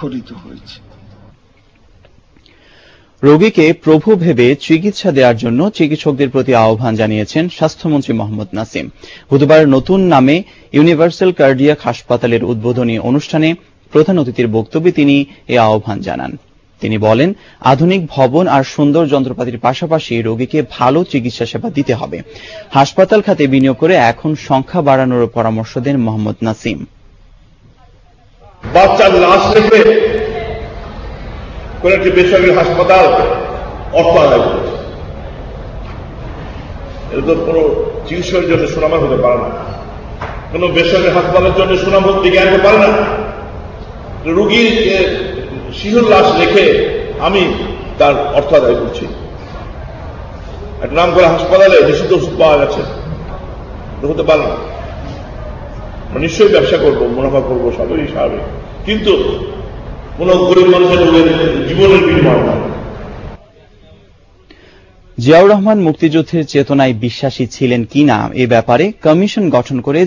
স্ফোরিত হয়েছে। রোগীকে প্রভু ভেবে চিকিৎসা দেওয়ার জন্য চিকিৎসকদের প্রতি আহ্বান জানিয়েছেন স্বাস্থ্যমন্ত্রী মোহাম্মদ নাসিম। বুধবার নতুন নামে ইউনিভার্সাল কার্ডিয়াক হাসপাতালের উদ্বোধনী অনুষ্ঠানে প্রধান অতিথির বক্তব্যে তিনি এই আহ্বান জানান। তিনি বলেন, আধুনিক ভবন আর সুন্দর যন্ত্রপাতির পাশাপাশি রোগীকে ভালো চিকিৎসা সেবা দিতে হবে। হাসপাতাল খাতে বিনিয়োগ করে এখন সংখ্যা বাড়ানোর পরামর্শ দেন মোহাম্মদ নাসিম। বাচ্চার লাশ রেখে কোন একটি বেসরকারি হাসপাতাল অর্থ আদায় করেছে, এটা তো কোন চিকিৎসার জন্য সুনাম হতে পারে না, কোন বেসরকারি হাসপাতালের জন্য সুনাম দিকে আনতে পারে না। রোগীর শিশুর লাশ রেখে আমি তার অর্থ আদায় করছি। একটা নাম করে হাসপাতালে নিষিদ্ধ ওষুধ পাওয়া গেছে, হতে পারে না। নিশ্চয়ই ব্যবসা করবো, মুনাফা করবো, সবই স্বাভাবিক, কিন্তু কোন গরিব মানুষের জীবনের বিনিময় না। জিয়াউর রহমান মুক্তিযুদ্ধের চেতনায় বিশ্বাসী ছিলেন কিনা এ ব্যাপারে কমিশন গঠন করে